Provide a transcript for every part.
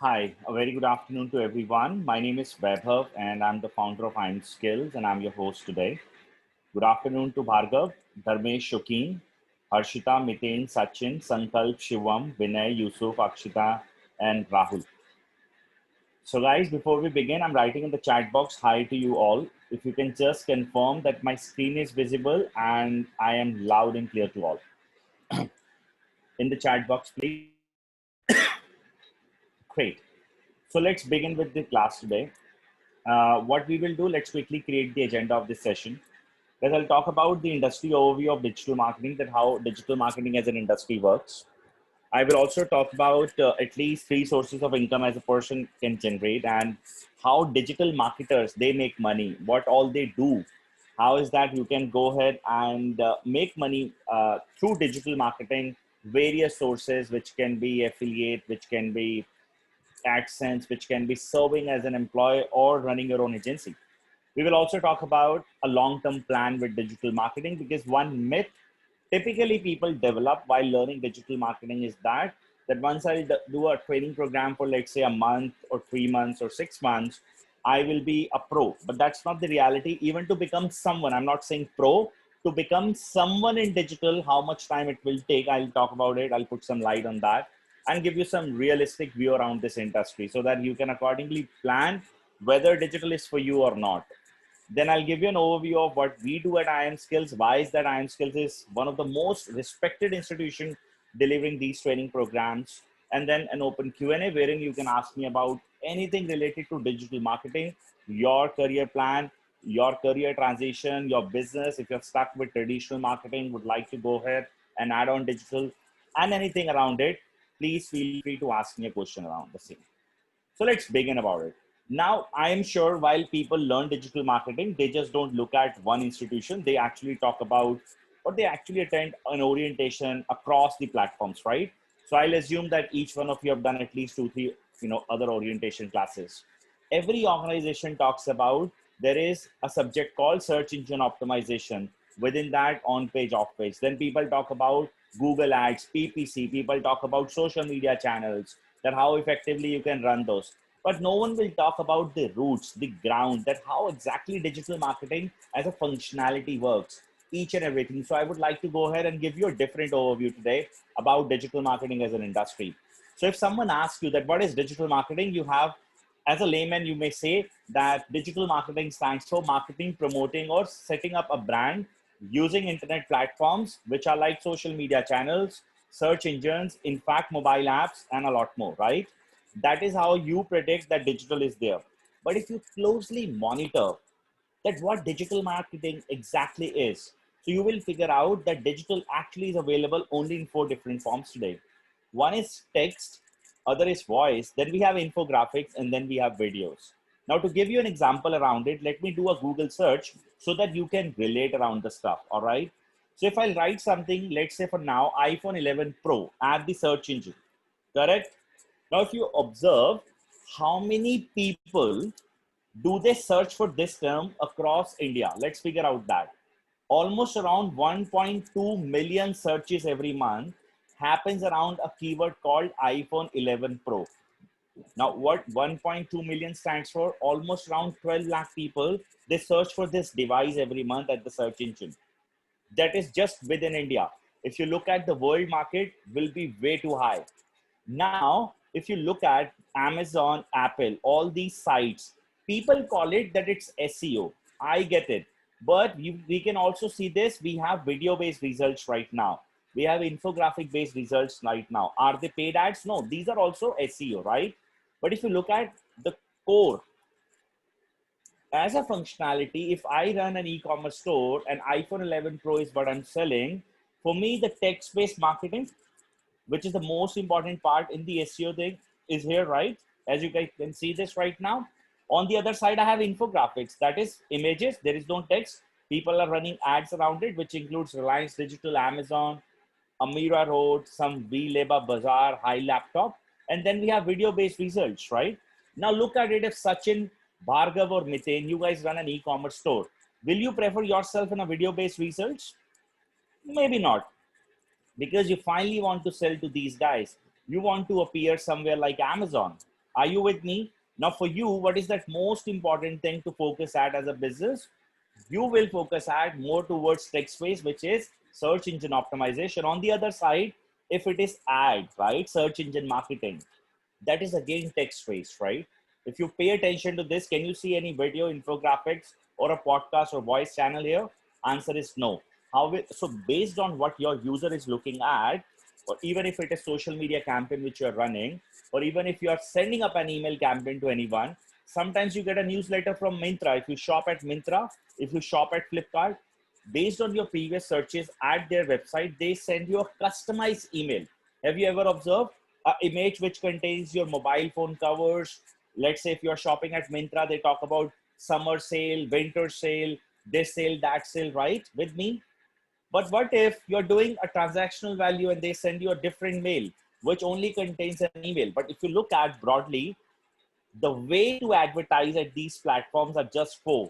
Hi, a very good afternoon to everyone. My name is Vaibhav and I'm the founder of I'm Skills and I'm your host today. Good afternoon to Bhargav, Dharmesh Shokeen, Harshita, Miten, Sachin, Sankalp, Shivam, Vinay, Yusuf, Akshita, and Rahul. So, guys, before we begin, I'm writing in the chat box hi to you all. If you can just confirm that my screen is visible and I am loud and clear to all. In the chat box, please. Great. So, let's begin with the class today. What we will do, let's quickly create the agenda of this session. As I'll talk about the industry overview of digital marketing, that how digital marketing as an industry works. I will also talk about at least three sources of income as a person can generate and how digital marketers they make money, what all they do. How is that you can go ahead and make money through digital marketing, various sources, which can be affiliate, which can be AdSense, which can be serving as an employee or running your own agency. We will also talk about a long-term plan with digital marketing because one myth typically people develop while learning digital marketing is that once I do a training program for let's say a month or 3 months or 6 months, I will be a pro. But that's not the reality. Even to become someone, I'm not saying pro, to become someone in digital, how much time it will take, I'll talk about it. I'll put some light on that and give you some realistic view around this industry so that you can accordingly plan whether digital is for you or not. Then I'll give you an overview of what we do at IM Skills. Why is that IM Skills is one of the most respected institution delivering these training programs. And then an open Q&A wherein you can ask me about anything related to digital marketing, your career plan, your career transition, your business. If you're stuck with traditional marketing, would like to go ahead and add on digital and anything around it, please feel free to ask me a question around the same. So let's begin about it. Now, I am sure while people learn digital marketing, they just don't look at one institution. They actually talk about or they actually attend an orientation across the platforms, right? So I'll assume that each one of you have done at least two, three, other orientation classes. Every organization talks about there is a subject called search engine optimization. Within that, on page, off page. Then people talk about Google Ads, PPC. People talk about social media channels, that how effectively you can run those. But no one will talk about the roots, the ground, that how exactly digital marketing as a functionality works, each and everything. So I would like to go ahead and give you a different overview today about digital marketing as an industry. So if someone asks you that what is digital marketing, you have, as a layman, you may say that digital marketing stands for marketing, promoting, or setting up a brand using internet platforms, which are like social media channels, search engines, in fact, mobile apps, and a lot more, right? That is how you predict that digital is there. But if you closely monitor that what digital marketing exactly is, so you will figure out that digital actually is available only in four different forms today. One is text, other is voice, then we have infographics, and then we have videos. Now, to give you an example around it, let me do a Google search so that you can relate around the stuff. All right. So if I write something, let's say for now, iPhone 11 Pro, add the search engine, correct? Now, if you observe how many people do they search for this term across India, let's figure out that. Almost around 1.2 million searches every month happens around a keyword called iPhone 11 Pro. Now, what 1.2 million stands for? Almost around 12 lakh people, they search for this device every month at the search engine. That is just within India. If you look at the world market, will be way too high. Now, if you look at Amazon, Apple, all these sites, people call it that it's SEO. I get it. But we can also see this. We have video based results right now. We have infographic based results right now. Are they paid ads? No, these are also SEO, right? But if you look at the core, as a functionality, if I run an e-commerce store and iPhone 11 Pro is what I'm selling, for me, the text-based marketing, which is the most important part in the SEO thing, is here, right? As you guys can see this right now. On the other side, I have infographics. That is images. There is no text. People are running ads around it, which includes Reliance Digital, Amazon, Amira Road, some VLeba Bazaar, High Laptop. And then we have video-based results, right? Now look at it. If Sachin, Bhargav or Miten, you guys run an e-commerce store, will you prefer yourself in a video-based results? Maybe not, because you finally want to sell to these guys. You want to appear somewhere like Amazon. Are you with me? Now for you, what is that most important thing to focus at as a business? You will focus at more towards text space, which is search engine optimization. On the other side, if it is ad, right, search engine marketing, that is again text based, right? If you pay attention to this, can you see any video, infographics, or a podcast or voice channel here? Answer is no. So based on what your user is looking at, or even if it is social media campaign which you're running, or even if you are sending up an email campaign to anyone, sometimes you get a newsletter from Myntra. If you shop at Myntra, if you shop at Flipkart, based on your previous searches at their website, they send you a customized email. Have you ever observed an image which contains your mobile phone covers? Let's say if you're shopping at Myntra, they talk about summer sale, winter sale, this sale, that sale, right? With me? But what if you're doing a transactional value and they send you a different mail, which only contains an email? But if you look at broadly, the way to advertise at these platforms are just four.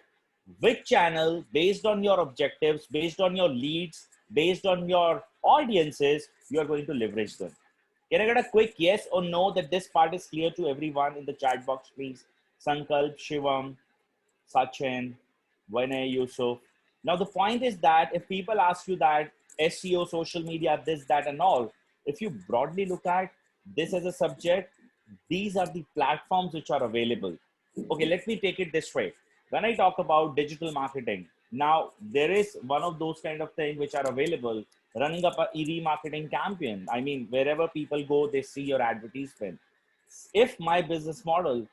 Which channel, based on your objectives, based on your leads, based on your audiences, you're going to leverage them. Can I get a quick yes or no that this part is clear to everyone in the chat box, please? Sankalp, Shivam, Sachin, Vinay, Yusuf. Now, the point is that if people ask you that SEO, social media, this, that, and all, if you broadly look at this as a subject, these are the platforms which are available. Okay, let me take it this way. When I talk about digital marketing, now there is one of those kind of things which are available, running up a e-marketing campaign. I mean, wherever people go, they see your advertisement. If my business model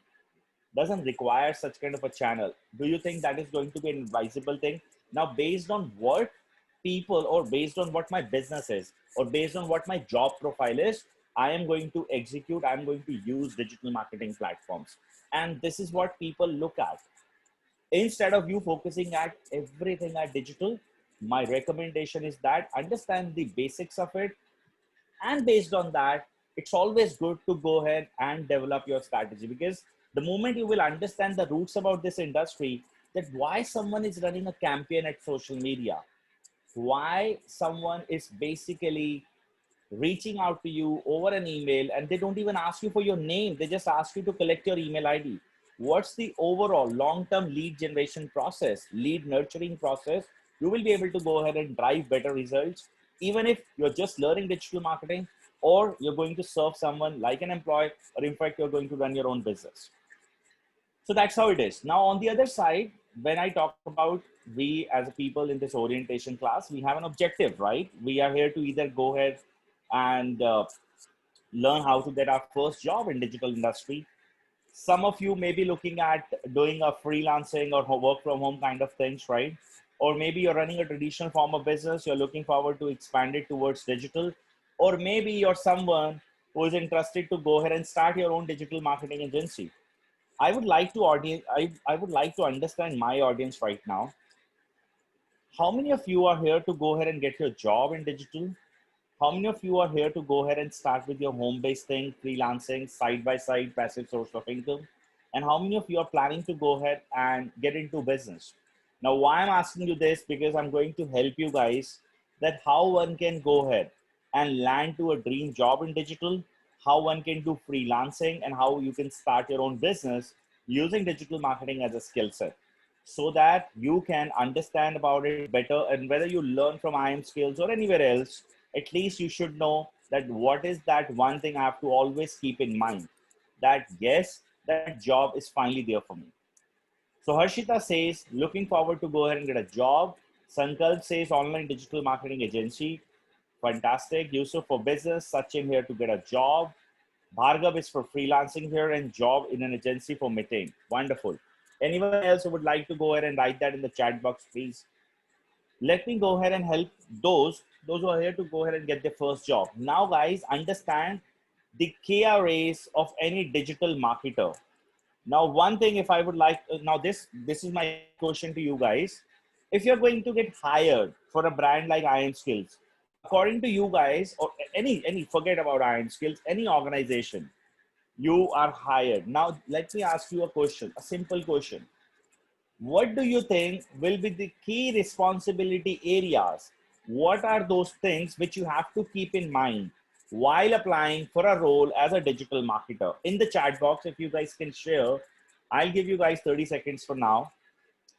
doesn't require such kind of a channel, do you think that is going to be an advisable thing? Now, based on what people, or based on what my business is, or based on what my job profile is, I am going to execute, I'm going to use digital marketing platforms. And this is what people look at. Instead of you focusing at everything at digital, my recommendation is that understand the basics of it, and based on that, it's always good to go ahead and develop your strategy, because the moment you will understand the roots about this industry, that why someone is running a campaign at social media, why someone is basically reaching out to you over an email, and they don't even ask you for your name, they just ask you to collect your email ID. What's the overall long-term lead generation process, lead nurturing process? You will be able to go ahead and drive better results, even if you're just learning digital marketing, or you're going to serve someone like an employee, or in fact, you're going to run your own business. So that's how it is. Now, on the other side, when I talk about we as a people in this orientation class, we have an objective, right? We are here to either go ahead and learn how to get our first job in digital industry. Some of you may be looking at doing a freelancing or work from home kind of things, right? Or maybe you're running a traditional form of business, you're looking forward to expand it towards digital. Or maybe you're someone who is interested to go ahead and start your own digital marketing agency. I would like to I would like to understand my audience right now. How many of you are here to go ahead and get your job in digital? How many of you are here to go ahead and start with your home-based thing, freelancing, side-by-side passive source of income? And how many of you are planning to go ahead and get into business? Now, why I'm asking you this, because I'm going to help you guys that how one can go ahead and land to a dream job in digital, how one can do freelancing, and how you can start your own business using digital marketing as a skill set, so that you can understand about it better. And whether you learn from IM Skills or anywhere else, at least you should know that what is that one thing I have to always keep in mind, that yes, that job is finally there for me. So Harshita says, looking forward to go ahead and get a job. Sankalp says, online digital marketing agency. Fantastic. Yusuf for business. Sachin here to get a job. Bhargav is for freelancing here, and job in an agency for Methane. Wonderful. Anyone else who would like to go ahead and write that in the chat box, please? Let me go ahead and help those who are here to go ahead and get their first job. Now, guys, understand the KRAs of any digital marketer. Now, one thing, if I would like, now this is my question to you guys. If you're going to get hired for a brand like IM Skills, according to you guys, or any forget about IM Skills, any organization, you are hired. Now, let me ask you a question, a simple question. What do you think will be the key responsibility areas? What are those things which you have to keep in mind while applying for a role as a digital marketer? In the chat box, if you guys can share, I'll give you guys 30 seconds for now.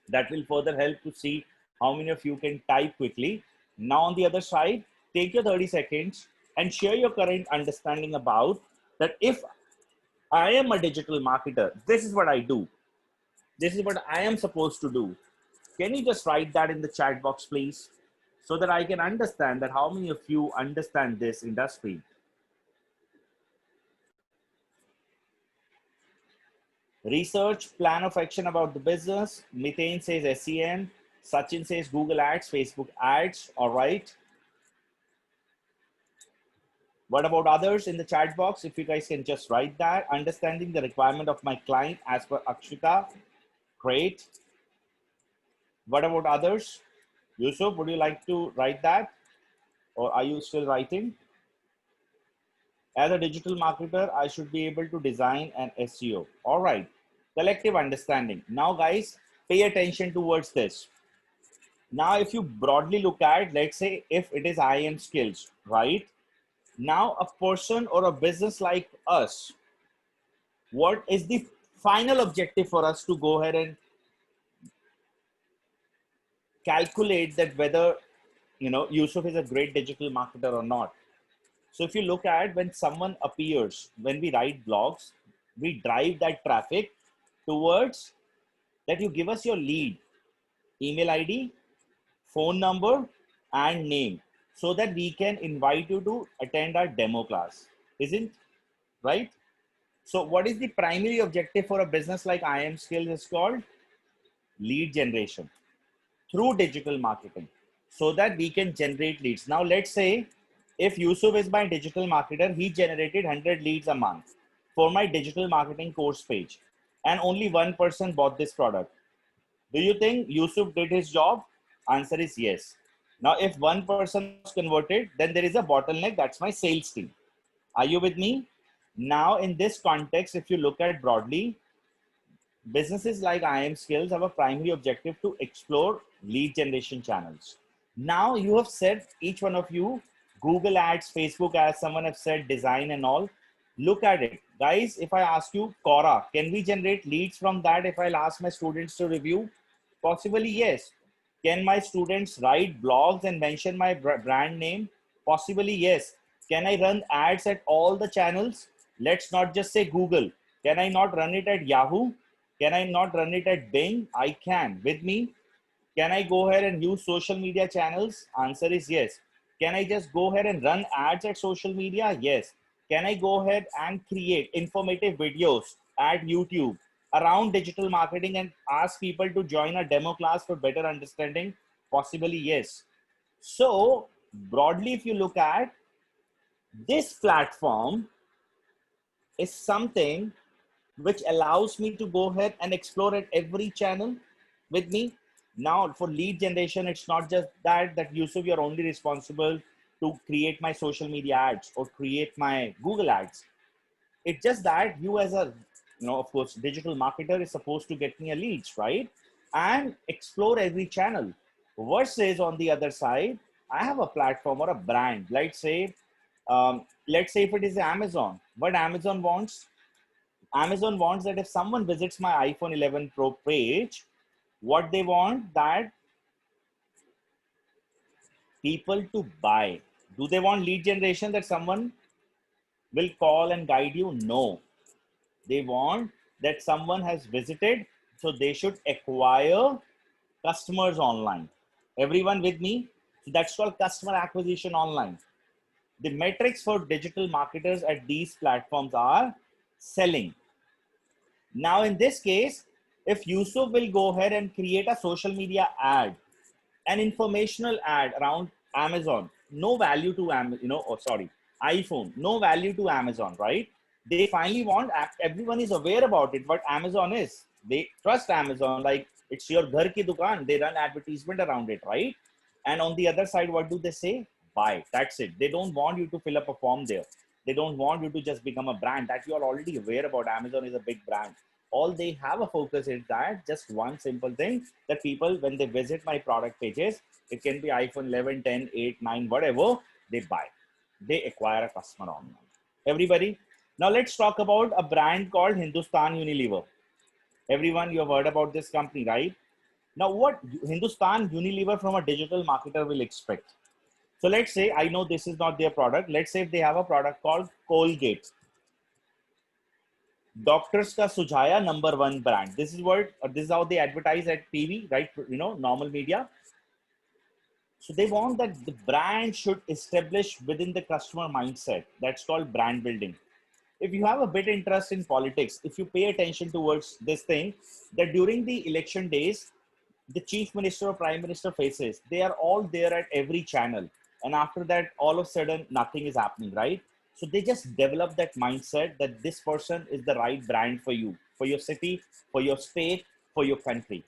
That will further help to see how many of you can type quickly. Now on the other side, take your 30 seconds and share your current understanding about that. If I am a digital marketer, this is what I do. This is what I am supposed to do. Can you just write that in the chat box, please? So that I can understand that how many of you understand this industry. Research, plan of action about the business. Methane says SEM. Sachin says Google Ads, Facebook Ads. All right. What about others in the chat box? If you guys can just write that. Understanding the requirement of my client as per Akshita. Great. What about others? Yusuf, would you like to write that? Or are you still writing? As a digital marketer, I should be able to design an SEO. All right. Collective understanding. Now, guys, pay attention towards this. Now, if you broadly look at, let's say, if it is IM skills, right? Now, a person or a business like us, what is the final objective for us to go ahead and calculate that whether, Yusuf is a great digital marketer or not? So if you look at when someone appears, when we write blogs, we drive that traffic towards that you give us your lead, email ID, phone number, and name, so that we can invite you to attend our demo class. Isn't right? So what is the primary objective for a business like IM Skills is called lead generation through digital marketing, so that we can generate leads. Now, let's say if Yusuf is my digital marketer, he generated 100 leads a month for my digital marketing course page, and only one person bought this product. Do you think Yusuf did his job? Answer is yes. Now, if one person was converted, then there is a bottleneck. That's my sales team. Are you with me? Now, in this context, if you look at broadly, businesses like IM Skills have a primary objective to explore lead generation channels. Now, you have said, each one of you, Google Ads, Facebook Ads, someone have said design and all. Look at it. Guys, if I ask you, Quora, can we generate leads from that if I'll ask my students to review? Possibly, yes. Can my students write blogs and mention my brand name? Possibly, yes. Can I run ads at all the channels? Let's not just say Google. Can I not run it at Yahoo? Can I not run it at Bing? I can. With me? Can I go ahead and use social media channels? Answer is yes. Can I just go ahead and run ads at social media? Yes. Can I go ahead and create informative videos at YouTube around digital marketing and ask people to join a demo class for better understanding? Possibly, yes. So, broadly, if you look at this platform, is something which allows me to go ahead and explore at every channel with me. Now, for lead generation, it's not just that Yusuf, you're only responsible to create my social media ads or create my Google ads. It's just that you as a, of course, digital marketer is supposed to get me a leads, right? And explore every channel. Versus on the other side, I have a platform or a brand. Let's say if it is Amazon, what Amazon wants that if someone visits my iPhone 11 Pro page, what they want that people to buy. Do they want lead generation that someone will call and guide you? No. They want that someone has visited, so they should acquire customers online. Everyone with me? So that's called customer acquisition online. The metrics for digital marketers at these platforms are selling. Now, in this case, if Yusuf will go ahead and create a social media ad, an informational ad around Amazon, no value to iPhone, no value to Amazon, right? They finally want, everyone is aware about it, what Amazon is. They trust Amazon, like it's your ghar ki dukaan. They run advertisement around it, right? And on the other side, what do they say? Buy. That's it. They don't want you to fill up a form there. They don't want you to just become a brand that you are already aware about. Amazon is a big brand. All they have a focus is that just one simple thing, that people, when they visit my product pages, it can be iPhone 11, 10, 8, 9, whatever, they buy. they acquire a customer online. Everybody. Now let's talk about a brand called Hindustan Unilever. Everyone, you have heard about this company, right? Now, what Hindustan Unilever from a digital marketer will expect? So let's say, I know this is not their product. Let's say if they have a product called Colgate. Doctors ka sujhaya #1 brand. This is what, this is how they advertise at TV, right? You know, normal media. So they want that the brand should establish within the customer mindset. That's called brand building. If you have a bit interest in politics, if you pay attention towards this thing, that during the election days, the chief minister or prime minister faces, they are all there at every channel. And after that, all of a sudden, nothing is happening, right? So they just develop that mindset that this person is the right brand for you, for your city, for your state, for your country.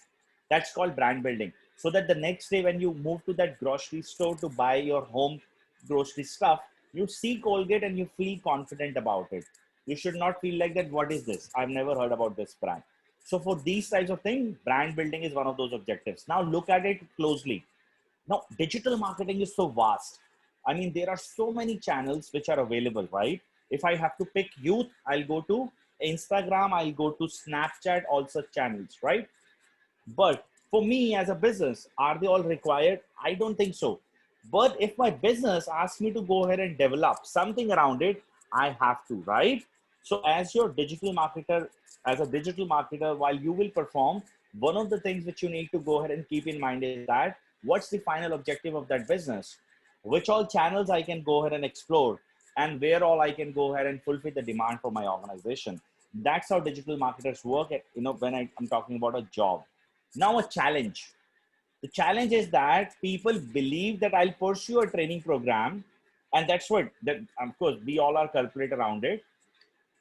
That's called brand building. So that the next day when you move to that grocery store to buy your home grocery stuff, you see Colgate and you feel confident about it. You should not feel like that, what is this? I've never heard about this brand. So for these types of things, brand building is one of those objectives. Now look at it closely. Now, digital marketing is so vast. I mean, there are so many channels which are available, right? If I have to pick youth, I'll go to Instagram, I'll go to Snapchat, all such channels, right? But for me as a business, are they all required? I don't think so. But if my business asks me to go ahead and develop something around it, I have to, right? So as your digital marketer, as a digital marketer, while you will perform, one of the things which you need to go ahead and keep in mind is that what's the final objective of that business? Which all channels I can go ahead and explore, and where all I can go ahead and fulfill the demand for my organization. That's how digital marketers work at, you know, when I'm talking about a job. Now a challenge. The challenge is that people believe that I'll pursue a training program, and that's what, that of course we all are calculate around it.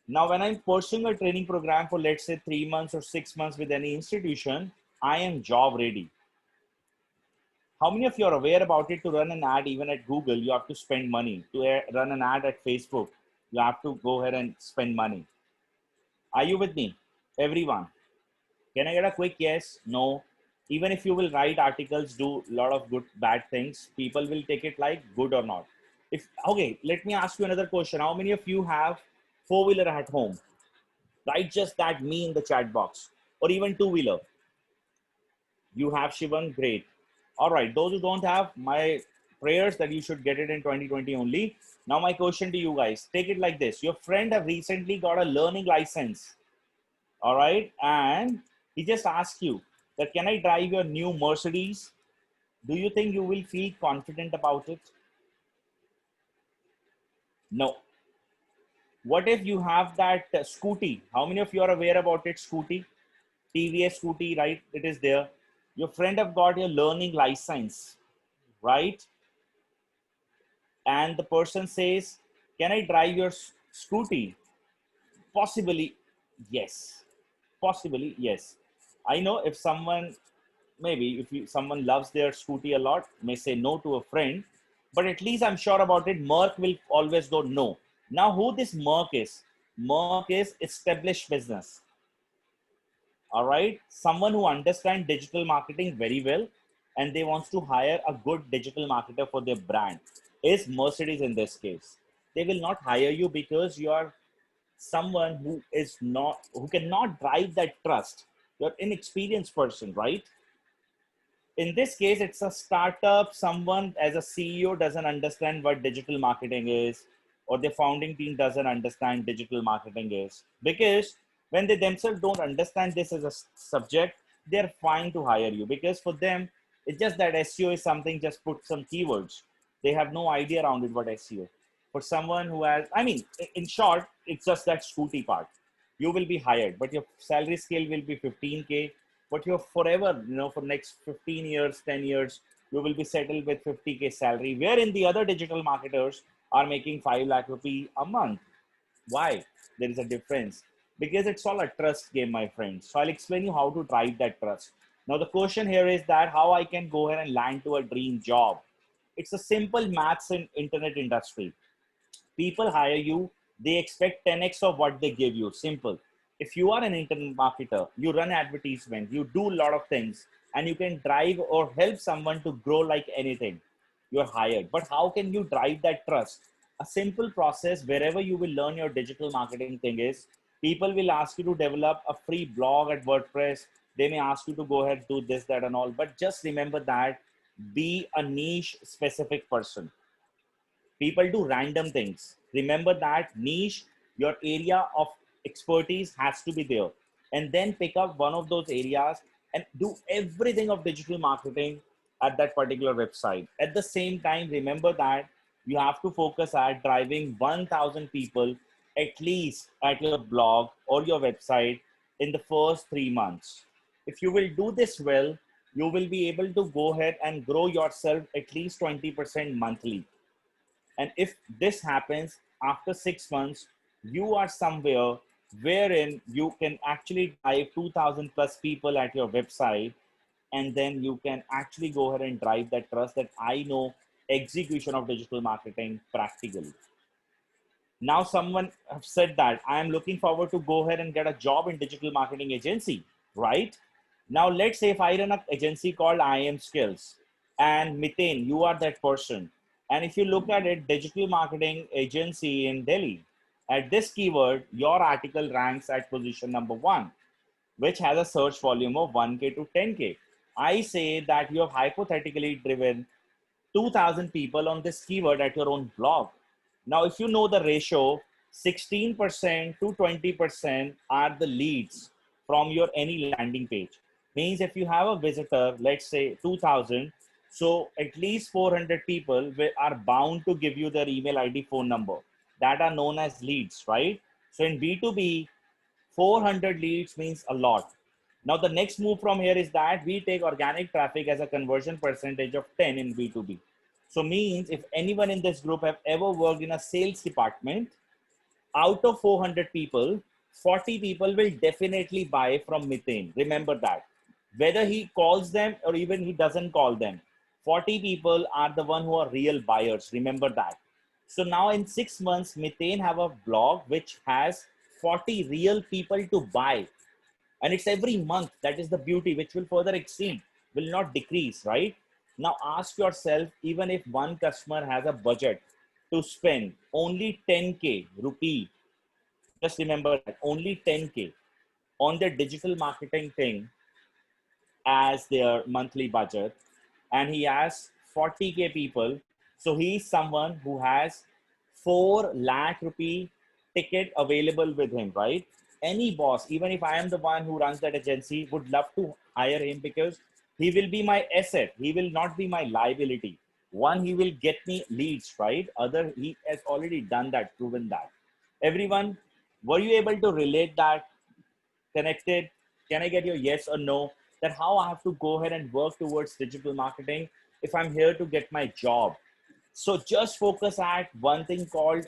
Now, when I'm pursuing a training program for let's say 3 months or 6 months with any institution, I am job ready. How many of you are aware about it? To run an ad even at Google, you have to spend money. To run an ad at Facebook, you have to go ahead and spend money. Are you with me? Everyone. Can I get a quick yes? No. Even if you will write articles, do a lot of good, bad things, people will take it like good or not. If okay, let me ask you another question. How many of you have four-wheeler at home? Write just that me in the chat box, or even two-wheeler. You have Shivan, great. All right, those who don't have, my prayers that you should get it in 2020 only. Now my question to you guys, take it like this. Your friend have recently got a learning license. All right, and he just asked you that, can I drive your new Mercedes? Do you think you will feel confident about it? No. What if you have that scooty? How many of you are aware about it? Scooty, TVS scooty, right? It is there. Your friend have got your learning license, right? And the person says, can I drive your scooty? Possibly, yes. Possibly, yes. I know if someone, maybe if someone loves their scooty a lot, may say no to a friend, but at least I'm sure about it, Merck will always go no. Now, who this Merck is? Merck is established business. All right, someone who understands digital marketing very well, and they wants to hire a good digital marketer for their brand, is Mercedes in this case. They will not hire you because you are someone who cannot drive that trust. You're an inexperienced person, right? In this case, it's a startup. Someone as a CEO doesn't understand what digital marketing is, or the founding team doesn't understand digital marketing is, because when they themselves don't understand this as a subject, they're fine to hire you, because for them, it's just that SEO is something, just put some keywords. They have no idea around it, what SEO. For someone who has, I mean, in short, it's just that scooty part. You will be hired, but your salary scale will be 15K, but you're forever, you know, for next 15 years, 10 years, you will be settled with 50K salary, wherein the other digital marketers are making 5 lakh rupee a month. Why? There is a difference, because it's all a trust game, my friends. So I'll explain you how to drive that trust. Now, the question here is that how I can go ahead and land to a dream job. It's a simple maths in internet industry. People hire you, they expect 10x of what they give you. Simple. If you are an internet marketer, you run advertisement, you do a lot of things, and you can drive or help someone to grow like anything, you're hired. But how can you drive that trust? A simple process wherever you will learn your digital marketing thing is people will ask you to develop a free blog at WordPress. They may ask you to go ahead, do this, that, and all. But just remember that be a niche specific person. People do random things. Remember that niche, your area of expertise has to be there. And then pick up one of those areas and do everything of digital marketing at that particular website. At the same time, remember that you have to focus at driving 1,000 people at least at your blog or your website in the first 3 months. If you will do this well, you will be able to go ahead and grow yourself at least 20% monthly. And if this happens after 6 months, you are somewhere wherein you can actually drive 2,000 plus people at your website. And then you can actually go ahead and drive that trust that I know execution of digital marketing practically. Now, someone have said that I am looking forward to go ahead and get a job in digital marketing agency, right? Now, let's say if I run an agency called IM Skills and Miten, you are that person. And if you look at it, digital marketing agency in Delhi, at this keyword, your article ranks at position number 1, which has a search volume of 1K to 10K. I say that you have hypothetically driven 2,000 people on this keyword at your own blog. Now, if you know the ratio, 16% to 20% are the leads from your any landing page. Means if you have a visitor, let's say 2,000, so at least 400 people are bound to give you their email ID, phone number that are known as leads, right? So in B2B, 400 leads means a lot. Now, the next move from here is that we take organic traffic as a conversion percentage of 10 in B2B. So means if anyone in this group have ever worked in a sales department, out of 400 people, 40 people will definitely buy from Miten. Remember that. Whether he calls them or even he doesn't call them, 40 people are the one who are real buyers. Remember that. So now in 6 months, Miten have a blog which has 40 real people to buy, and it's every month. That is the beauty, which will further exceed, will not decrease, right? Now ask yourself, even if one customer has a budget to spend only 10K rupee, just remember that only 10K on their digital marketing thing as their monthly budget, and he has 40K people. So he's someone who has 4 lakh rupee ticket available with him, right? Any boss, even if I am the one who runs that agency, would love to hire him because he will be my asset. He will not be my liability. One, he will get me leads, right? Other, he has already done that, proven that. Everyone, were you able to relate that? Connected? Can I get your yes or no? That how I have to go ahead and work towards digital marketing if I'm here to get my job. So just focus at one thing called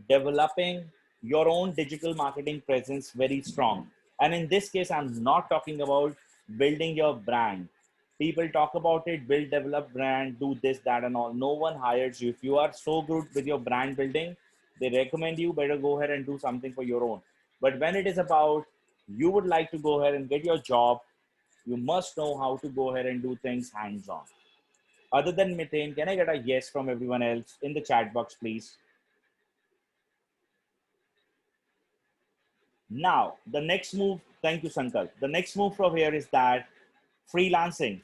developing your own digital marketing presence very strong. And in this case, I'm not talking about building your brand. People talk about it, build, develop brand, do this, that, and all. No one hires you. If you are so good with your brand building, they recommend you better go ahead and do something for your own. But when it is about you would like to go ahead and get your job, you must know how to go ahead and do things hands on. Other than Methane, can I get a yes from everyone else in the chat box, please? Now, the next move, thank you, Sankalp. The next move from here is that freelancing.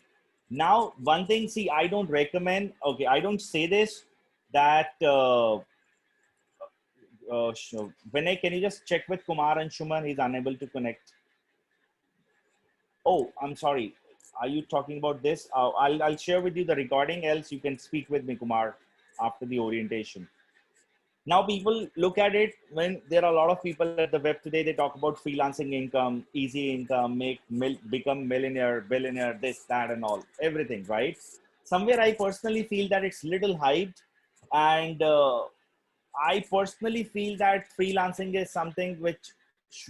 Now, one thing, see, I don't recommend, okay, I don't say this, that, Vinay, can you just check with Kumar and Shuman? He's unable to connect. Oh, I'm sorry. Are you talking about this? I'll share with you the recording, else you can speak with me, Kumar, after the orientation. Now people look at it when there are a lot of people at the web today, they talk about freelancing income, easy income, become millionaire, billionaire, this, that, and all, everything, right? Somewhere I personally feel that it's little hyped, and I personally feel that freelancing is something which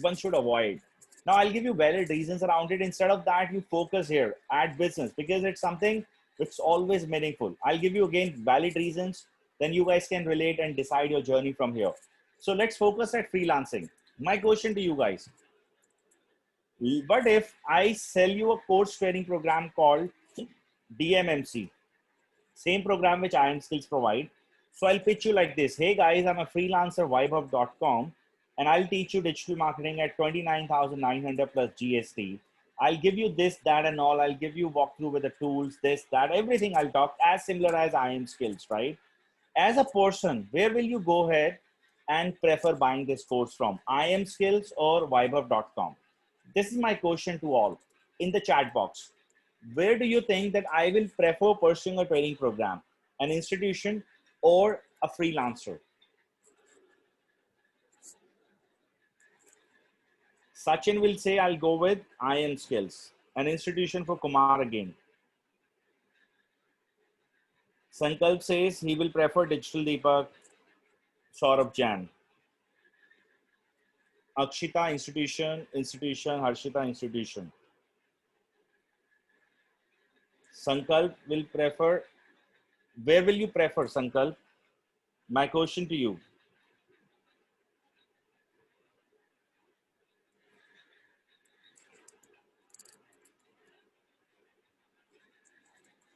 one should avoid. Now I'll give you valid reasons around it. Instead of that, you focus here at business because it's something which is always meaningful. I'll give you again valid reasons. Then you guys can relate and decide your journey from here. So let's focus at freelancing. My question to you guys: what if I sell you a course training program called DMMC? Same program which IM Skills provide. So I'll pitch you like this. Hey guys, I'm a freelancer, Vibehub.com, and I'll teach you digital marketing at 29,900 plus GST. I'll give you this, that, and all. I'll give you walkthrough with the tools, this, that, everything. I'll talk as similar as IM Skills, right? As a person, where will you go ahead and prefer buying this course from? IM Skills or Vibehub.com? This is my question to all in the chat box. Where do you think that I will prefer pursuing a training program, an institution or a freelancer? Sachin will say, I'll go with IM Skills, an institution for Kumar again. Sankalp says he will prefer Digital Deepak. Saurabh Jan. Akshita, institution, Harshita, institution. Sankalp will prefer, where will you prefer, Sankalp? My question to you.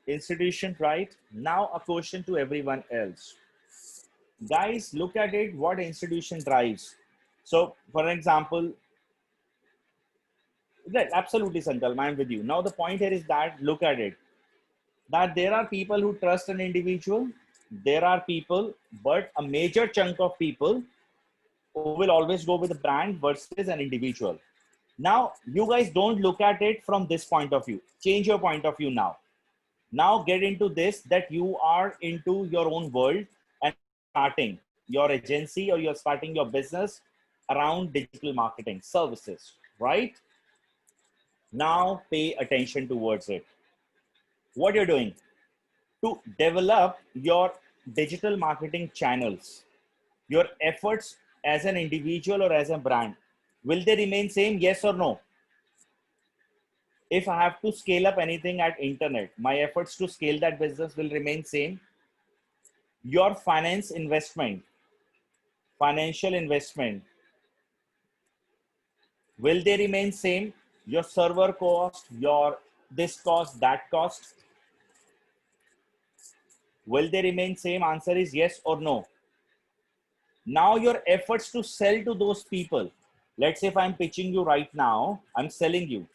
Institution, right? Now a question to everyone else. Guys, look at it, what institution drives. So for example, right, absolutely Sankalp, I'm with you. Now the point here is that, look at it, that there are people who trust an individual. There are people, but a major chunk of people who will always go with a brand versus an individual. Now, you guys don't look at it from this point of view. Change your point of view now. Now get into this, that you are into your own world and starting your agency or you're starting your business around digital marketing services, right? Now pay attention towards it. What you're doing to develop your digital marketing channels, your efforts as an individual or as a brand, will they remain same? Yes or no? If I have to scale up anything at internet, my efforts to scale that business will remain same. Your financial investment, will they remain same? Your server cost, your this cost, that cost, will they remain same? Answer is yes or no. Now your efforts to sell to those people, let's say if I'm pitching you right now, I'm selling you.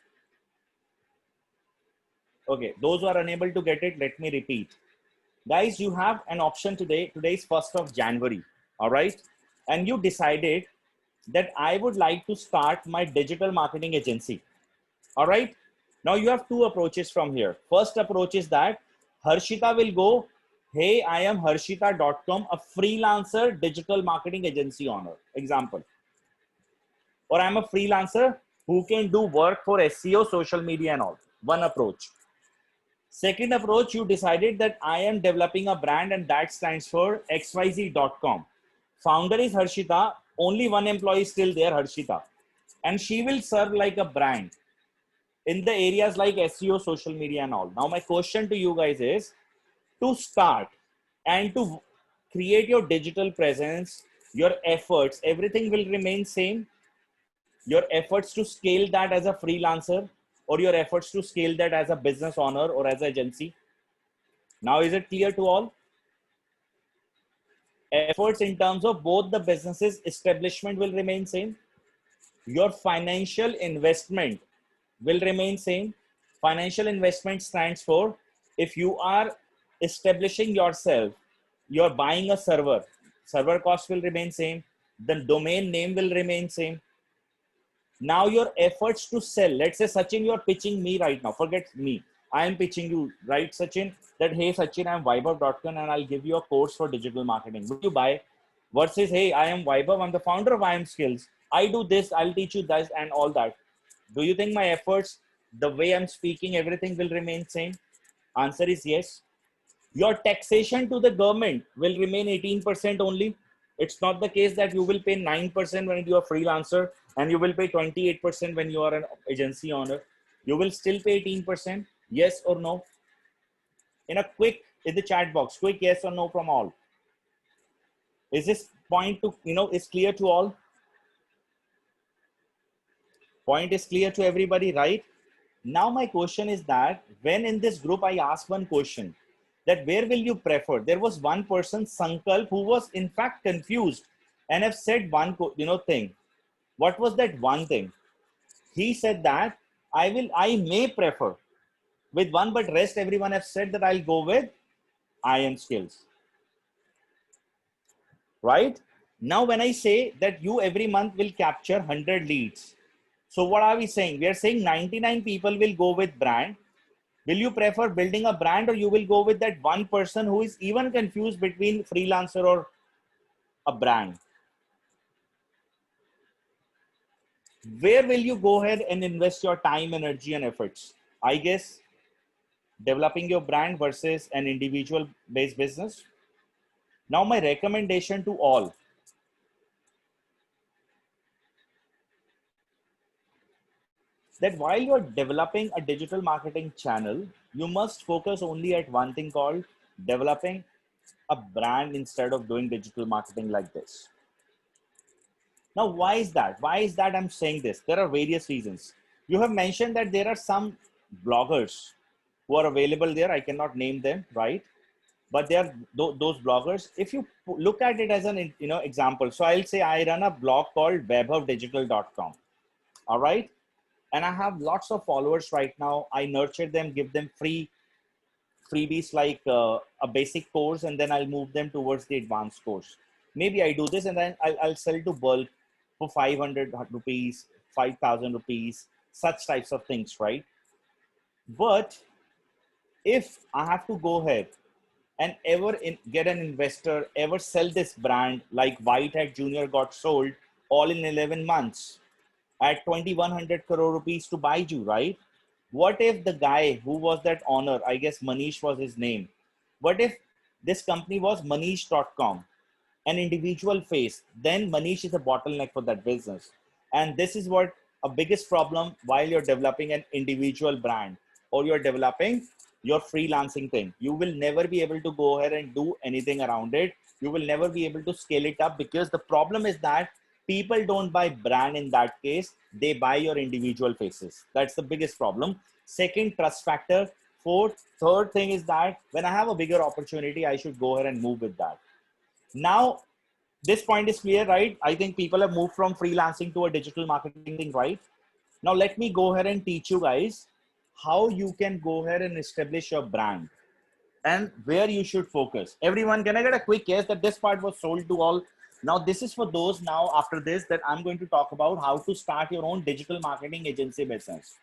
Okay, those who are unable to get it, let me repeat. Guys, you have an option today. Today is 1st of January, all right? And you decided that I would like to start my digital marketing agency, all right? Now you have two approaches from here. First approach is that Harshita will go, hey, I am Harshita.com, a freelancer digital marketing agency owner, example. Or I'm a freelancer who can do work for SEO, social media and all. One approach. Second approach, you decided that I am developing a brand and that stands for xyz.com. Founder is Harshita. Only one employee is still there, Harshita. And she will serve like a brand in the areas like SEO, social media and all. Now my question to you guys is, to start and to create your digital presence, your efforts, everything will remain same. Your efforts to scale that as a freelancer or your efforts to scale that as a business owner or as an agency. Now, is it clear to all? Efforts in terms of both the businesses establishment will remain same. Your financial investment will remain same. Financial investment stands for, if you are establishing yourself, you're buying a server cost will remain same. The domain name will remain same. Now your efforts to sell, let's say Sachin, you're pitching me right now, forget me. I am pitching you, right Sachin, that hey Sachin, I'm Vibehub.com and I'll give you a course for digital marketing. Will you buy? Versus, hey, I am Vibehub, I'm the founder of IM Skills. I do this, I'll teach you this and all that. Do you think my efforts, the way I'm speaking, everything will remain same? Answer is yes. Your taxation to the government will remain 18% only. It's not the case that you will pay 9% when you are freelancer and you will pay 28% when you are an agency owner. You will still pay 18%. Yes or no? In a quick, in the chat box, quick yes or no from all. Is this point to, is clear to all? Point is clear to everybody, right? Now my question is that when in this group I ask one question, that where will you prefer? There was one person, Sankalp, who was in fact confused and have said one thing. What was that one thing? He said that I may prefer with one, but rest everyone have said that I'll go with IM skills. Right? Now, when I say that you every month will capture 100 leads, so what are we saying? We are saying 99 people will go with brand. Will you prefer building a brand, or you will go with that one person who is even confused between freelancer or a brand? Where will you go ahead and invest your time, energy, and efforts? I guess developing your brand versus an individual based business. Now, my recommendation to all, that while you're developing a digital marketing channel, you must focus only at one thing called developing a brand instead of doing digital marketing like this. Now, why is that? Why is that I'm saying this? There are various reasons. You have mentioned that there are some bloggers who are available there. I cannot name them, right? But they are those bloggers. If you look at it as an example, so I'll say I run a blog called webhubdigital.com. All right. And I have lots of followers right now. I nurture them, give them freebies like a basic course, and then I'll move them towards the advanced course. Maybe I do this and then I'll sell to bulk for 500 rupees, 5,000 rupees, such types of things, right? But if I have to go ahead and get an investor, ever sell this brand like Whitehead Junior got sold all in 11 months at 2,100 crore rupees to Baiju, right? What if the guy who was that owner, I guess Manish was his name, what if this company was Manish.com, an individual face? Then Manish is a bottleneck for that business. And this is what a biggest problem while you're developing an individual brand or you're developing your freelancing thing. You will never be able to go ahead and do anything around it. You will never be able to scale it up, because the problem is that people don't buy brand in that case. They buy your individual faces. That's the biggest problem. Second, trust factor. Third thing is that when I have a bigger opportunity, I should go ahead and move with that. Now, this point is clear, right? I think people have moved from freelancing to a digital marketing thing, right? Now, let me go ahead and teach you guys how you can go ahead and establish your brand and where you should focus. Everyone, can I get a quick yes that this part was sold to all? Now, this is for those now after this that I'm going to talk about how to start your own digital marketing agency business.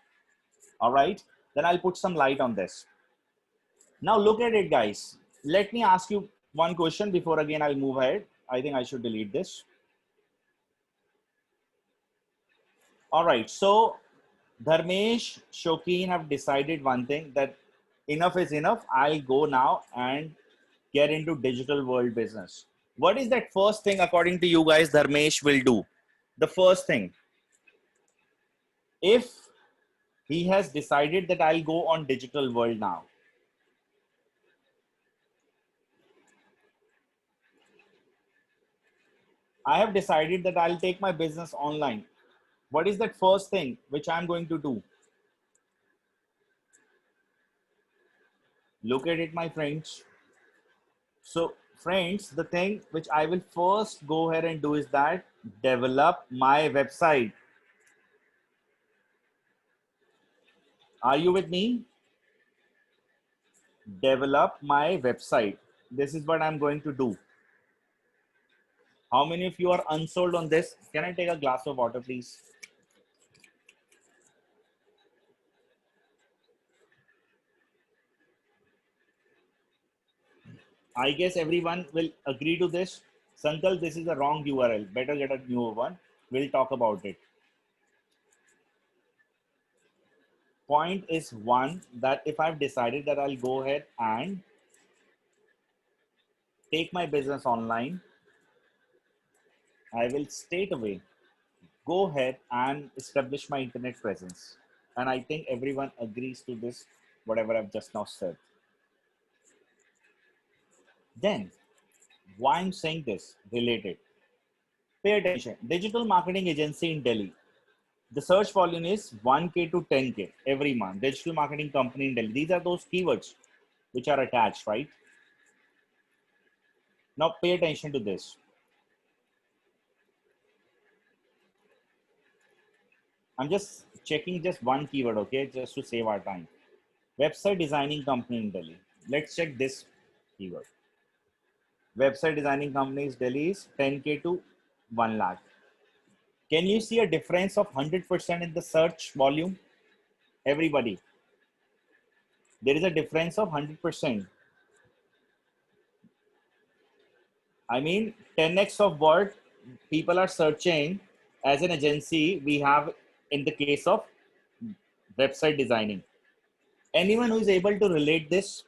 All right. Then I'll put some light on this. Now, look at it, guys. Let me ask you one question before again I'll move ahead. I think I should delete this. All right. So Dharmesh, Shokeen have decided one thing, that enough is enough. I'll go now and get into digital world business. What is that first thing according to you guys Dharmesh will do? The first thing, if he has decided that I'll go on digital world now, I have decided that I'll take my business online. What is that first thing which I'm going to do? Look at it, my friends. So friends, the thing which I will first go ahead and do is that develop my website. Are you with me? Develop my website. This is what I'm going to do. How many of you are unsold on this? Can I take a glass of water, please? I guess everyone will agree to this. Sankal, this is a wrong URL. Better get a newer one. We'll talk about it. Point is one, that if I've decided that I'll go ahead and take my business online, I will straight away go ahead and establish my internet presence. And I think everyone agrees to this, whatever I've just now said. Then, why I'm saying this related? Pay attention. Digital marketing agency in Delhi. The search volume is 1K to 10K every month. Digital marketing company in Delhi. These are those keywords which are attached, right? Now pay attention to this. I'm just checking just one keyword, okay, just to save our time. Website designing company in Delhi. Let's check this keyword. Website designing companies Delhi is 10K to 1 lakh. Can you see a difference of 100% in the search volume? Everybody, there is a difference of 100%. I mean, 10x of what people are searching as an agency we have in the case of website designing. Anyone who is able to relate this?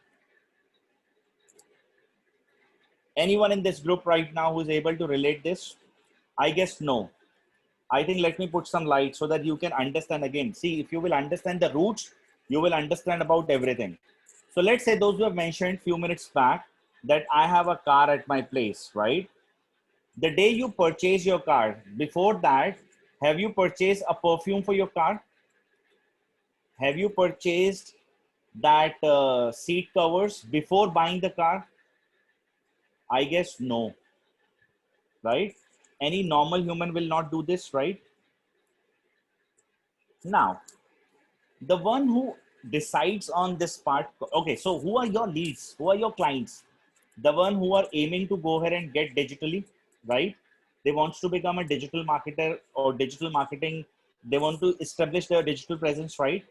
Anyone in this group right now who is able to relate this? I guess no. I think let me put some light so that you can understand again. See, if you will understand the roots, you will understand about everything. So let's say those who have mentioned few minutes back that I have a car at my place, right? The day you purchase your car, before that, have you purchased a perfume for your car? Have you purchased that seat covers before buying the car? I guess no, right? Any normal human will not do this, right? Now, the one who decides on this part, okay, so who are your leads? Who are your clients? The one who are aiming to go ahead and get digitally, right? They want to become a digital marketer or digital marketing. They want to establish their digital presence, right?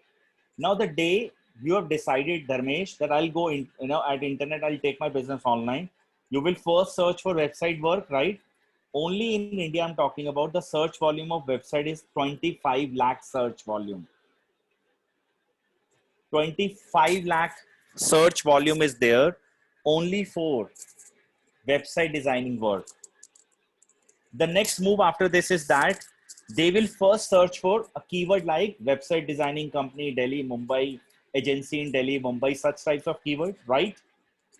Now, the day you have decided, Dharmesh, that I'll go in, at internet, I'll take my business online. You will first search for website work, right? Only in India, I'm talking about the search volume of website is 25 lakh search volume. 25 lakh search volume is there only for website designing work. The next move after this is that they will first search for a keyword like website designing company, Delhi, Mumbai, agency in Delhi, Mumbai, such types of keywords, right?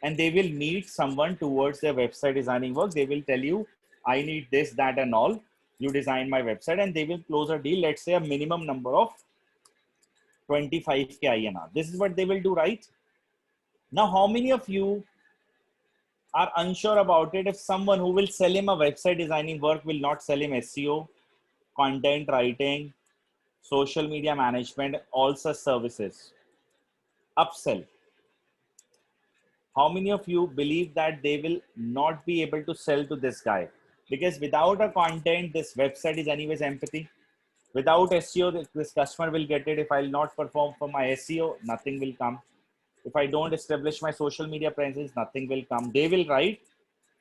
And they will meet someone towards their website designing work. They will tell you, I need this, that, and all. You design my website, and they will close a deal. Let's say a minimum number of 25K INR. This is what they will do, right? Now, how many of you are unsure about it if someone who will sell him a website designing work will not sell him SEO, content writing, social media management, all such services? Upsell. How many of you believe that they will not be able to sell to this guy? Because without a content, this website is anyways empty. Without SEO, this customer will get it. If I'll not perform for my SEO, nothing will come. If I don't establish my social media presence, nothing will come. They will write.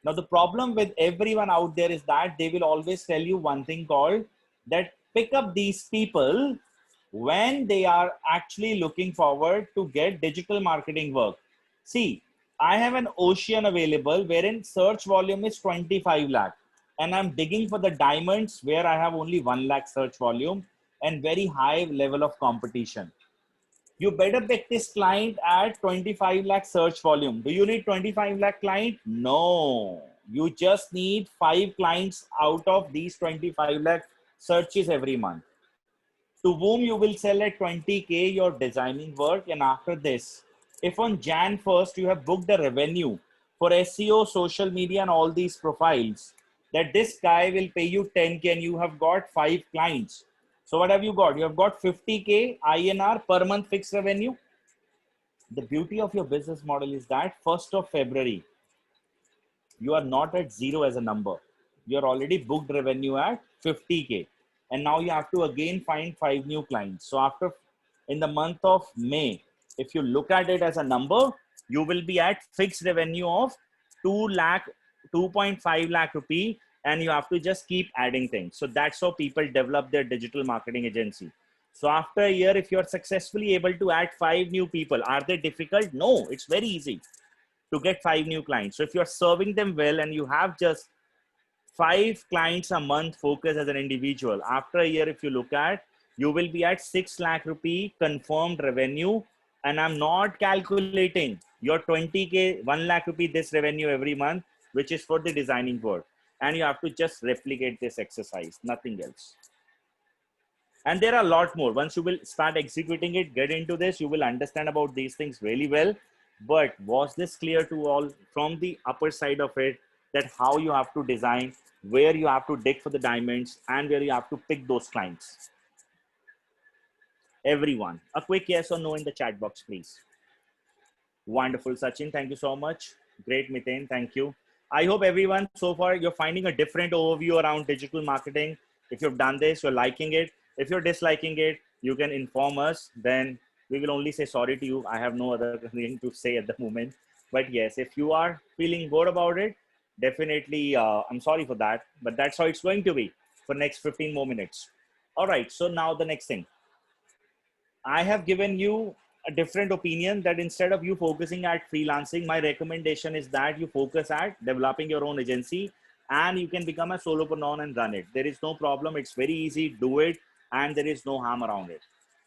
Now, the problem with everyone out there is that they will always tell you one thing called that pick up these people when they are actually looking forward to get digital marketing work. See, I have an ocean available wherein search volume is 25 lakh and I'm digging for the diamonds where I have only 1 lakh search volume and very high level of competition. You better pick this client at 25 lakh search volume. Do you need 25 lakh client? No. You just need 5 clients out of these 25 lakh searches every month, to whom you will sell at 20K your designing work. And after this, if on Jan 1st you have booked the revenue for SEO, social media, and all these profiles, that this guy will pay you 10K and you have got 5 clients. So what have you got? You have got 50K INR per month fixed revenue. The beauty of your business model is that 1st of February, you are not at zero as a number. You're already booked revenue at 50K. And now you have to again find 5 new clients. So after in the month of May, if you look at it as a number, you will be at fixed revenue of 2 lakh, 2.5 lakh rupee, and you have to just keep adding things. So that's how people develop their digital marketing agency. So after a year, if you're successfully able to add 5 new people, are they difficult? No, it's very easy to get 5 new clients. So if you're serving them well and you have just 5 clients a month focus as an individual, after a year, if you look at, you will be at 6 lakh rupee confirmed revenue. And I'm not calculating your 20K, 1 lakh rupee this revenue every month, which is for the designing work. And you have to just replicate this exercise, nothing else. And there are a lot more. Once you will start executing it, get into this, you will understand about these things really well. But was this clear to all from the upper side of it? that how you have to design, where you have to dig for the diamonds, and where you have to pick those clients. Everyone, a quick yes or no in the chat box, please. Wonderful, Sachin. Thank you so much. Great, Miten. Thank you. I hope everyone so far you're finding a different overview around digital marketing. If you've done this, you're liking it. If you're disliking it, you can inform us. Then we will only say sorry to you. I have no other thing to say at the moment. But yes, if you are feeling good about it, definitely, I'm sorry for that. But that's how it's going to be for next 15 more minutes. All right. So now the next thing. I have given you a different opinion that instead of you focusing at freelancing, my recommendation is that you focus at developing your own agency and you can become a solopreneur and run it. There is no problem. It's very easy. Do it. And there is no harm around it.